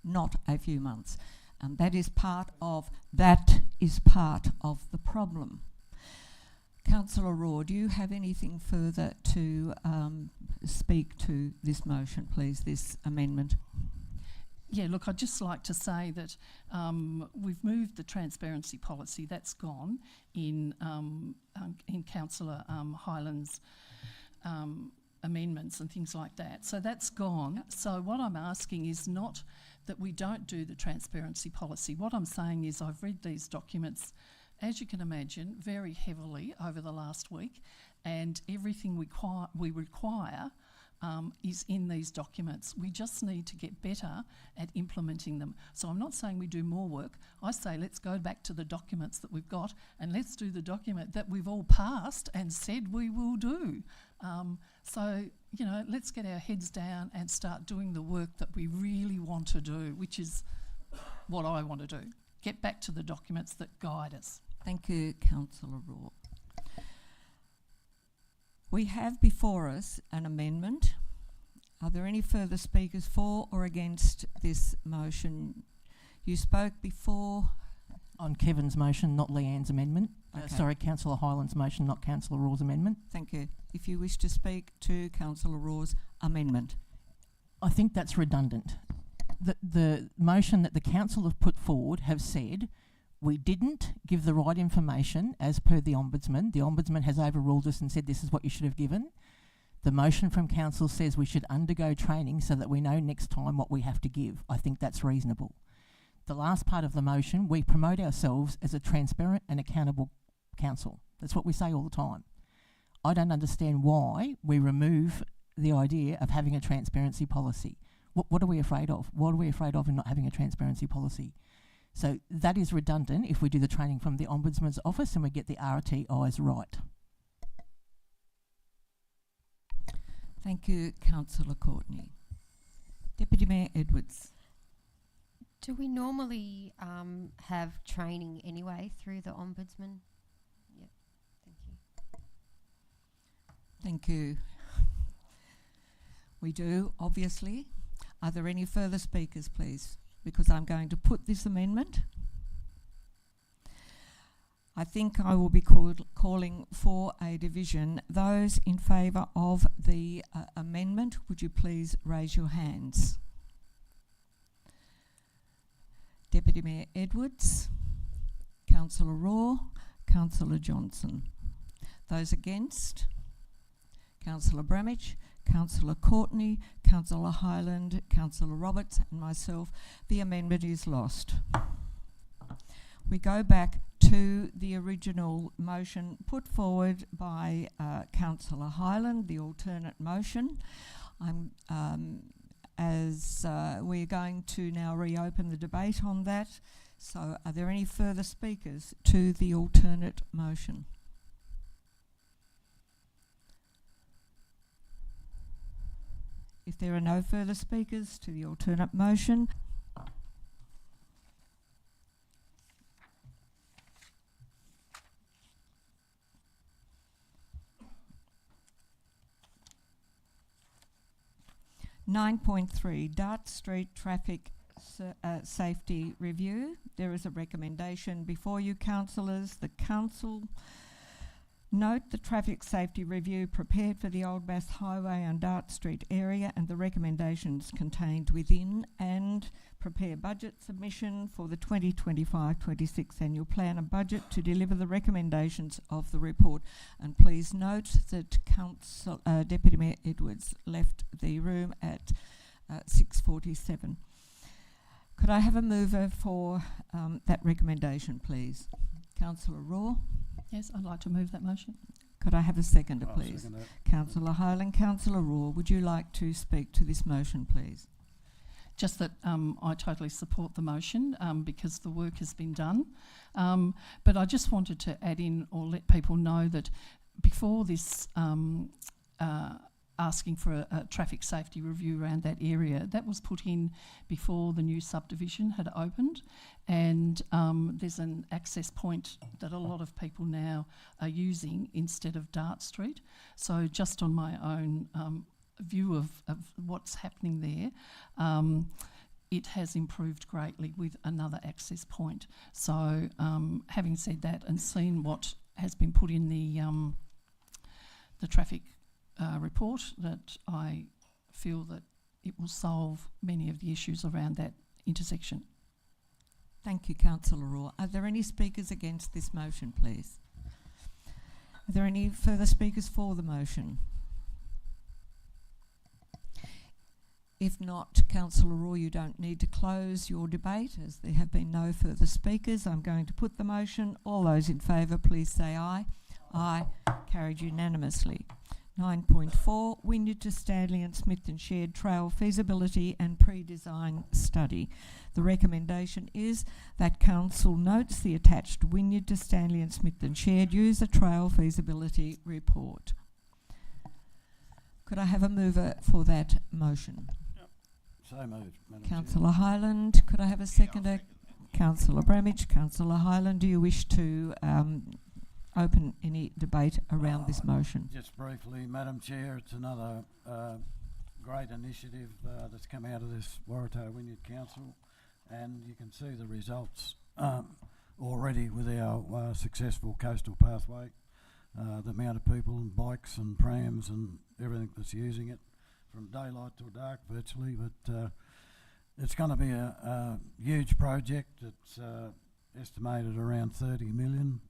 Not a few months, and that is part of the problem. Councillor Roar, do you have anything further to speak to this motion, please, this amendment? Yeah, look, I'd just like to say that we've moved the transparency policy. That's gone in Councillor Hyland's amendments and things like that. So that's gone. Yep. So what I'm asking is not that we don't do the transparency policy. What I'm saying is I've read these documents, as you can imagine, very heavily over the last week, and everything we require is in these documents. We just need to get better at implementing them. So I'm not saying we do more work. I say let's go back to the documents that we've got and let's do the document that we've all passed and said we will do. So, you know, let's get our heads down and start doing the work that we really want to do, which is what I want to do. Get back to the documents that guide us. Thank you, Councillor Roar. We have before us an amendment. Are there any further speakers for or against this motion? You spoke before. On Kevin's motion, not Leanne's amendment. Okay. Sorry, Councillor Hyland's motion, not Councillor Roar's amendment. Thank you. If you wish to speak to Councillor Roar's amendment. I think that's redundant. The motion that the council have put forward have said we didn't give the right information as per the Ombudsman. The Ombudsman has overruled us and said this is what you should have given. The motion from council says we should undergo training so that we know next time what we have to give. I think that's reasonable. The last part of the motion, we promote ourselves as a transparent and accountable council. That's what we say all the time. I don't understand why we remove the idea of having a transparency policy. What are we afraid of? What are we afraid of in not having a transparency policy? So that is redundant if we do the training from the Ombudsman's office and we get the RTIs right. Thank you, Councillor Courtney. Deputy Mayor Edwards. Do we normally have training anyway through the Ombudsman? Yep, thank you. Thank you. We do, obviously. Are there any further speakers, please? Because I'm going to put this amendment. I think I will be calling for a division. Those in favour of the amendment, would you please raise your hands? Deputy Mayor Edwards, Councillor Raw, Councillor Johnson. Those against? Councillor Bramich, Councillor Courtney, Councillor Hyland, Councillor Roberts and myself. The amendment is lost. We go back to the original motion put forward by Councillor Hyland, the alternate motion. We're going to now reopen the debate on that. So are there any further speakers to the alternate motion? If there are no further speakers to the alternate motion, (9.3) Dart Street Traffic Safety Review. There is a recommendation before you, councillors. The council note the traffic safety review prepared for the Old Bass Highway and Dart Street area and the recommendations contained within, and prepare budget submission for the 2025-26 annual plan and budget to deliver the recommendations of the report. And please note that Deputy Mayor Edwards left the room at 6:47. Could I have a mover for that recommendation, please? Councillor Raw. Yes, I'd like to move that motion. Could I have a seconder, I'll please? second that. Councillor Hyland. Councillor Raw, would you like to speak to this motion, please? Just that I totally support the motion because the work has been done. But I just wanted to add in or let people know that before this asking for a traffic safety review around that area, that was put in before the new subdivision had opened, and there's an access point that a lot of people now are using instead of Dart Street. So just on my own view of what's happening there, it has improved greatly with another access point. So having said that and seen what has been put in the traffic report, that I feel that it will solve many of the issues around that intersection. Thank you, Councillor Raw. Are there any speakers against this motion, please? Are there any further speakers for the motion? If not, Councillor Raw, you don't need to close your debate as there have been no further speakers. I'm going to put the motion. All those in favour, please say aye. Aye. Carried unanimously. 9.4, Wynyard to Stanley and Smith and Shared Trail Feasibility and Pre-Design Study. The recommendation is that Council notes the attached Wynyard to Stanley and Smith and Shared User Trail Feasibility Report. Could I have a mover for that motion? So moved, Madam Councillor Hyland. Could I have a seconder? Councillor Bramich. Councillor Hyland, do you wish to open any debate around this motion? Just briefly, Madam Chair, it's another great initiative that's come out of this Waratah Wynyard Council, and you can see the results already with our successful coastal pathway, the amount of people and bikes and prams and everything that's using it from daylight till dark virtually. But it's going to be a huge project. It's estimated around $30 million,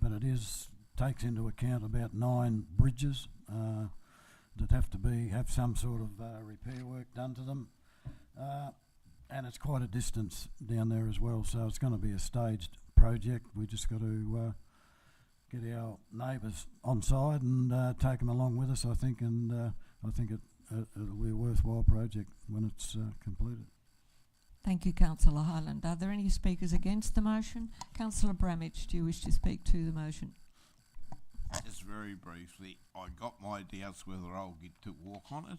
but it takes into account about 9 bridges that have some sort of repair work done to them, and it's quite a distance down there as well, so it's going to be a staged project. We just got to get our neighbours on side and take them along with us, I think, and I think it'll be a worthwhile project when it's completed. Thank you, Councillor Hyland. Are there any speakers against the motion? Councillor Bramich, do you wish to speak to the motion? Just very briefly, I got my doubts whether I'll get to walk on it,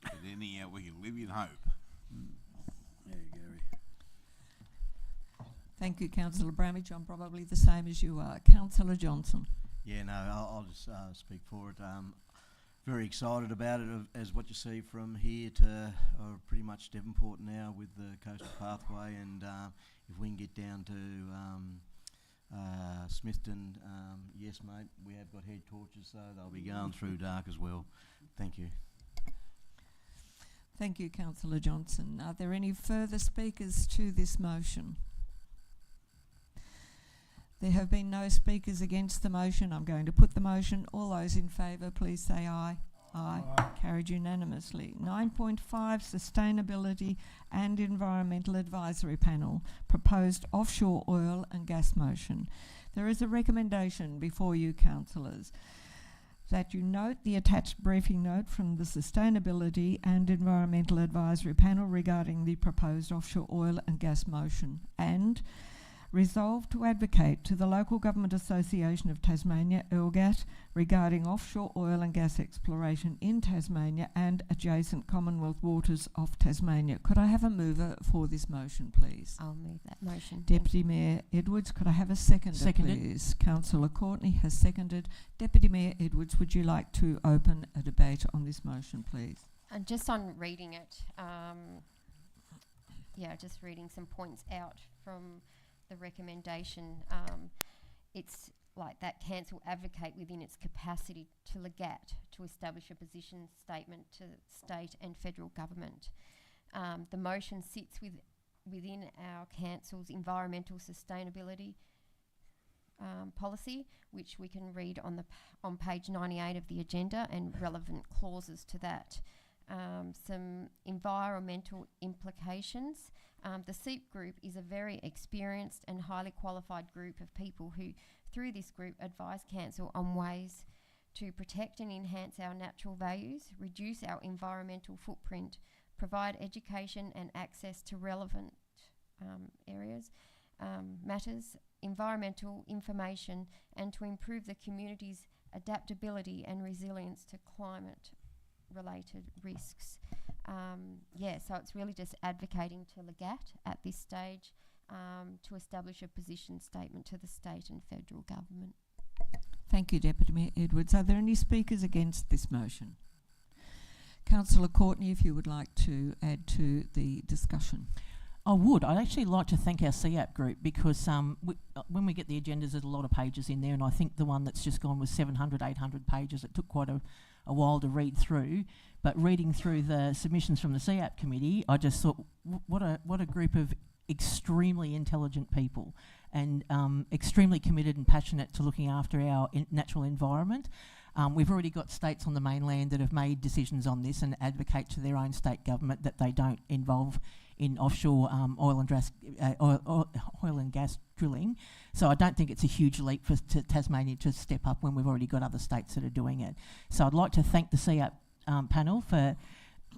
but anyhow, we can live in hope. Yeah, Gary. Thank you, Councillor Bramage. I'm probably the same as you are. Councillor Johnson. Yeah, no, I'll just speak for it. Very excited about it, as what you see from here to pretty much Devonport now with the coastal pathway, and if we can get down to Smithton, yes mate, we have got head torches, so they'll be going through dark as well. Thank you. Thank you, Councillor Johnson. Are there any further speakers to this motion? There have been no speakers against the motion. I'm going to put the motion. All those in favour, please say aye. Aye. Carried unanimously. 9.5, Sustainability and Environmental Advisory Panel, proposed offshore oil and gas motion. There is a recommendation before you, councillors, that you note the attached briefing note from the Sustainability and Environmental Advisory Panel regarding the proposed offshore oil and gas motion, and resolve to advocate to the Local Government Association of Tasmania, LGAT, regarding offshore oil and gas exploration in Tasmania and adjacent Commonwealth waters of Tasmania. Could I have a mover for this motion, please? I'll move that motion. Deputy Mayor Edwards, could I have a seconder, Seconded. please? Councillor Courtney has seconded. Deputy Mayor Edwards, would you like to open a debate on this motion, please? And just on reading it, just reading some points out from the recommendation, it's like that council advocate within its capacity to LGAT to establish a position statement to state and federal government. The motion sits within our council's environmental sustainability policy, which we can read on page 98 of the agenda, and relevant clauses to that. Some environmental implications. The SEEP group is a very experienced and highly qualified group of people who, through this group, advise council on ways to protect and enhance our natural values, reduce our environmental footprint, provide education and access to relevant matters, environmental information, and to improve the community's adaptability and resilience to climate-related risks. So it's really just advocating to LGAT at this stage to establish a position statement to the state and federal government. Thank you, Deputy Mayor Edwards. Are there any speakers against this motion? Councillor Courtney, if you would like to add to the discussion. I would. I'd actually like to thank our CAP group, because when we get the agendas, there's a lot of pages in there, and I think the one that's just gone was 700, 800 pages. It took quite a while to read through, but reading through the submissions from the CAP committee, I just thought, what a group of extremely intelligent people, and extremely committed and passionate to looking after our natural environment. We've already got states on the mainland that have made decisions on this and advocate to their own state government that they don't involve in offshore oil and gas drilling. So I don't think it's a huge leap for Tasmania to step up when we've already got other states that are doing it. So I'd like to thank the CAP panel for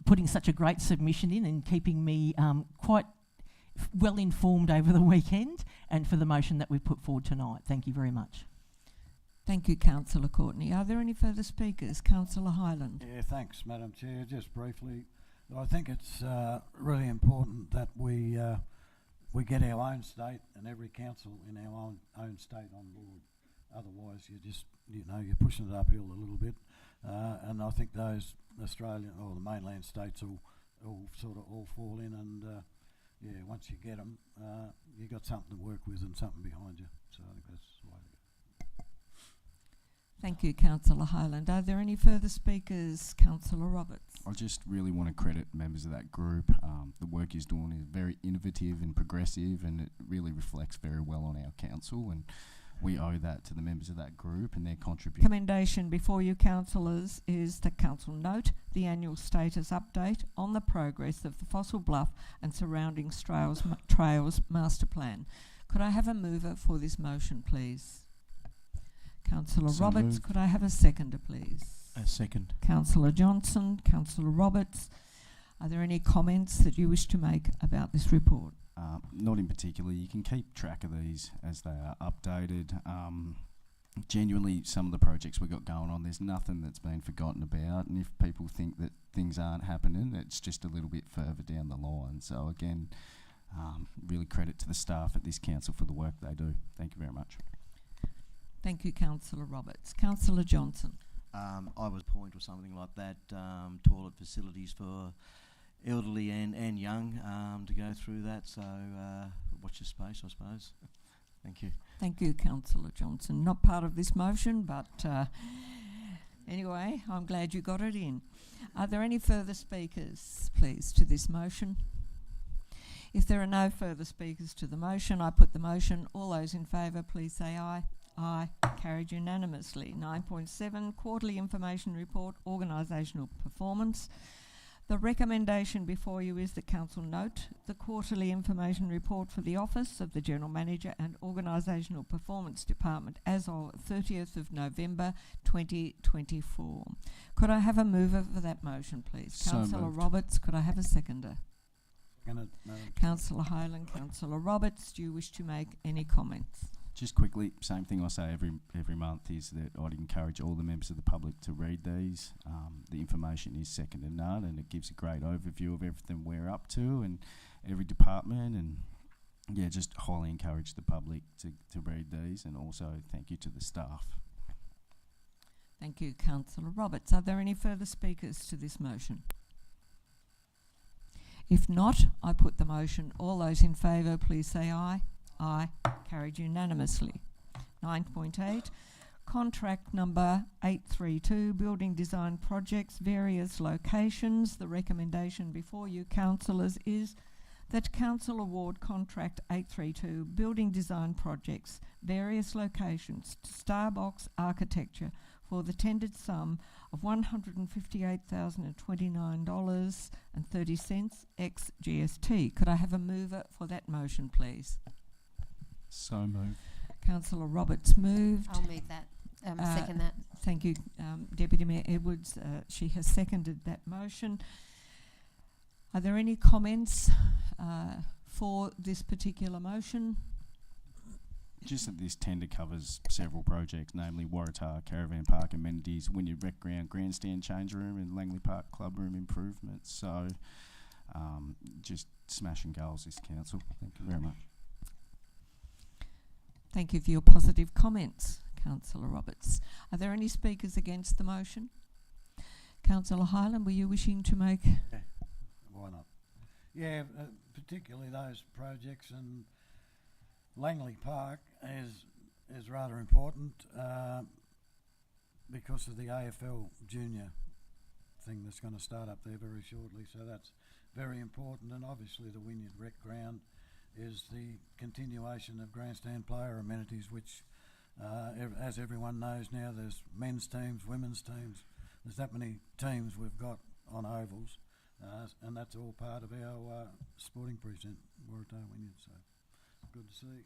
putting such a great submission in and keeping me quite well informed over the weekend, and for the motion that we've put forward tonight. Thank you very much. Thank you, Councillor Courtney. Are there any further speakers? Councillor Hyland. Yeah, thanks, Madam Chair. Just briefly, I think it's really important that we get our own state and every council in our own state on board. Otherwise, you're pushing it uphill a little bit. And I think those Australian or the mainland states will sort of all fall in, and once you get them, you got something to work with and something behind you. So I think that's the way to go. Thank you, Councillor Hyland. Are there any further speakers? Councillor Roberts. I just really want to credit members of that group. The work he's doing is very innovative and progressive, and it really reflects very well on our council, and we owe that to the members of that group and their contribution. Recommendation before you, councillors, is that council note the annual status update on the progress of the Fossil Bluff and surrounding trails master plan. Could I have a mover for this motion, please? Councillor So Roberts, moved. could I have a seconder, please? A second. Councillor Johnson, Councillor Roberts. Are there any comments that you wish to make about this report? Not in particular. You can keep track of these as they are updated. genuinely, some of the projects we got going on, there's nothing that's been forgotten about, and if people think that things aren't happening, it's just a little bit further down the line. So again, really credit to the staff at this council for the work they do. Thank you very much. Thank you, Councillor Roberts. Councillor Johnson. I was point or something like that, toilet facilities for elderly and young to go through that. So watch your space, I suppose. Thank you. Thank you, Councillor Johnson. Not part of this motion, but anyway, I'm glad you got it in. Are there any further speakers, please, to this motion? If there are no further speakers to the motion, I put the motion. All those in favour, please say aye. Aye. Carried unanimously. 9.7, Quarterly Information Report, Organisational Performance. The recommendation before you is that Council note the Quarterly Information Report for the Office of the General Manager and Organisational Performance Department as of 30th of November 2024. Could I have a mover for that motion, please? So Councillor moved. Roberts, could I have a seconder? Madam Chair. Councillor Hyland, Councillor Roberts, do you wish to make any comments? Just quickly, same thing I say every month is that I'd encourage all the members of the public to read these. The information is second to none, and it gives a great overview of everything we're up to and every department. And yeah, just highly encourage the public to read these, and also thank you to the staff. Thank you, Councillor Roberts. Are there any further speakers to this motion? If not, I put the motion. All those in favour, please say aye. Aye. Carried unanimously. 9.8, Contract number 832, Building Design Projects, various locations. The recommendation before you, councillors, is that Council award Contract 832, Building Design Projects, various locations, to Starbox Architecture for the tendered sum of $158,029.30 ex GST. Could I have a mover for that motion, please? So moved. Councillor Roberts moved. I'll move that. Second that. Thank you, Deputy Mayor Edwards. She has seconded that motion. Are there any comments for this particular motion? Just that this tender covers several projects, namely Waratah Caravan Park amenities, Wynyard Rec Ground Grandstand Change Room and Langley Park Club Room improvements. So just smashing goals, this council. Thank you very much. Thank you for your positive comments, Councillor Roberts. Are there any speakers against the motion? Councillor Hyland, were you wishing to make... Yeah, why not? Yeah, particularly those projects, and Langley Park is rather important because of the AFL Junior thing that's going to start up there very shortly, so that's very important. And obviously the Wynyard Rec Ground is the continuation of grandstand player amenities, which as everyone knows now, there's men's teams, women's teams, there's that many teams we've got on ovals, and that's all part of our sporting precinct, Waratah Wynyard, so good to see,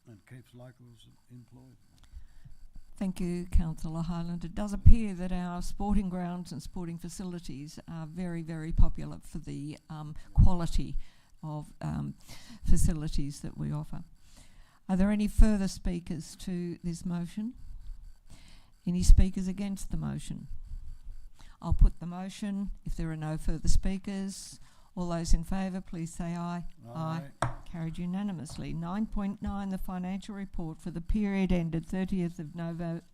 and keeps locals employed. Thank you, Councillor Hyland. It does appear that our sporting grounds and sporting facilities are very, very popular for the quality of facilities that we offer. Are there any further speakers to this motion? Any speakers against the motion? I'll put the motion. If there are no further speakers, all those in favour, please say aye. Aye. Carried unanimously. 9.9, the financial report for the period ended 30th of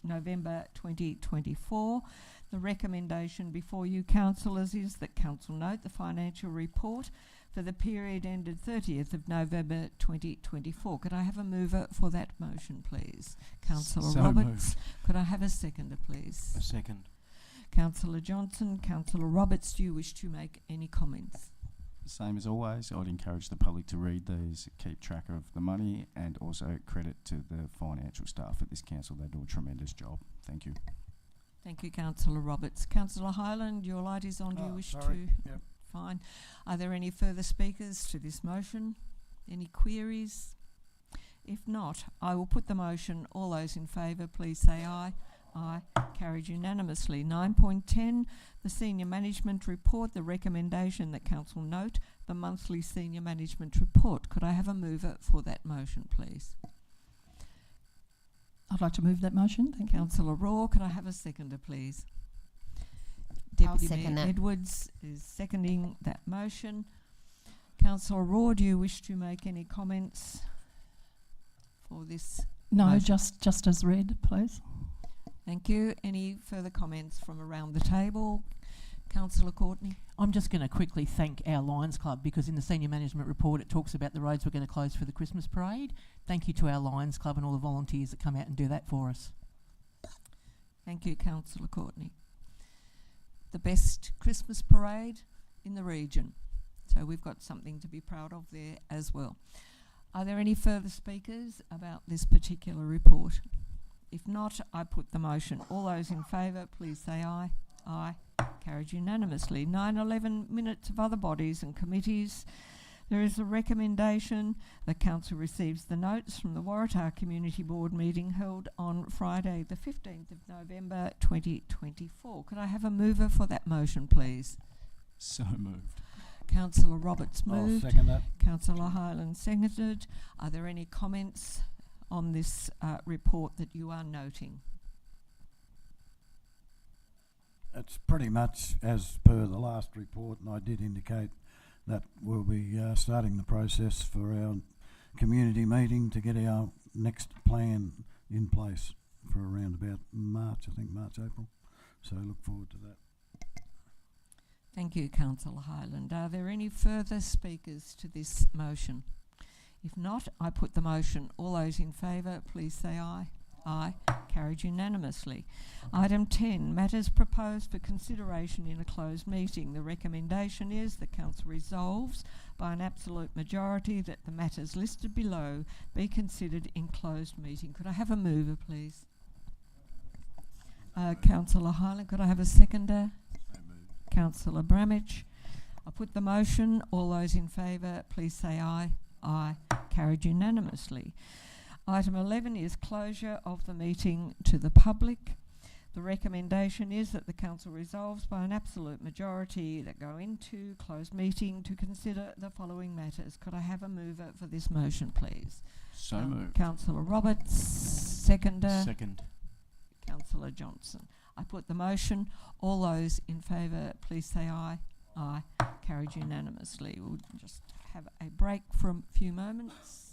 November 2024. The recommendation before you, councillors, is that council note the financial report for the period ended 30th of November 2024. Could I have a mover for that motion, please? Councillor So Roberts. moved. Could I have a seconder, please? A second. Councillor Johnson. Councillor Roberts, do you wish to make any comments? Same as always, I'd encourage the public to read these, keep track of the money, and also credit to the financial staff at this council. They do a tremendous job. Thank you. Thank you, Councillor Roberts. Councillor Hyland, your light is on. Do you wish to? Yep. Fine. Are there any further speakers to this motion? Any queries? If not, I will put the motion. All those in favour, please say aye. Aye. Carried unanimously. 9.10, the Senior Management Report. The recommendation that council note the monthly Senior Management Report. Could I have a mover for that motion, please? I'd like to move that motion. Thank you. Councillor Raw, can I have a seconder, please? I'll Deputy second Mayor that. Edwards is seconding that motion. Councillor Raw, do you wish to make any comments for this? No, Motion. just as read, please. Thank you. Any further comments from around the table? Councillor Courtney? I'm just going to quickly thank our Lions Club, because in the senior management report it talks about the roads we're going to close for the Christmas parade. Thank you to our Lions Club and all the volunteers that come out and do that for us. Thank you, Councillor Courtney. The best Christmas parade in the region. So we've got something to be proud of there as well. Are there any further speakers about this particular report? If not, I put the motion. All those in favour, please say aye. Aye. Carried unanimously. 9-11 minutes of other bodies and committees. There is a recommendation that Council receives the notes from the Waratah Community Board meeting held on Friday the 15th of November 2024. Could I have a mover for that motion, please? So moved. Councillor Roberts moved. I'll second that. Councillor Hyland seconded. Are there any comments on this report that you are noting? It's pretty much as per the last report, and I did indicate that we'll be starting the process for our community meeting to get our next plan in place for around about March, I think March, April. So look forward to that. Thank you, Councillor Hyland. Are there any further speakers to this motion? If not, I put the motion. All those in favour, please say aye. Aye. Carried unanimously. Item 10, matters proposed for consideration in a closed meeting. The recommendation is the Council resolves by an absolute majority that the matters listed below be considered in closed meeting. Could I have a mover, please? Councillor Hyland, could I have a seconder? Councillor Bramich. I put the motion. All those in favour, please say aye. Aye. Carried unanimously. Item 11 is closure of the meeting to the public. The recommendation is that the Council resolves by an absolute majority that go into closed meeting to consider the following matters. Could I have a mover for this motion, please? So moved. Councillor Roberts, seconder. Second. Councillor Johnson. I put the motion. All those in favour, please say aye. Aye. Carried unanimously. We'll just have a break for a few moments.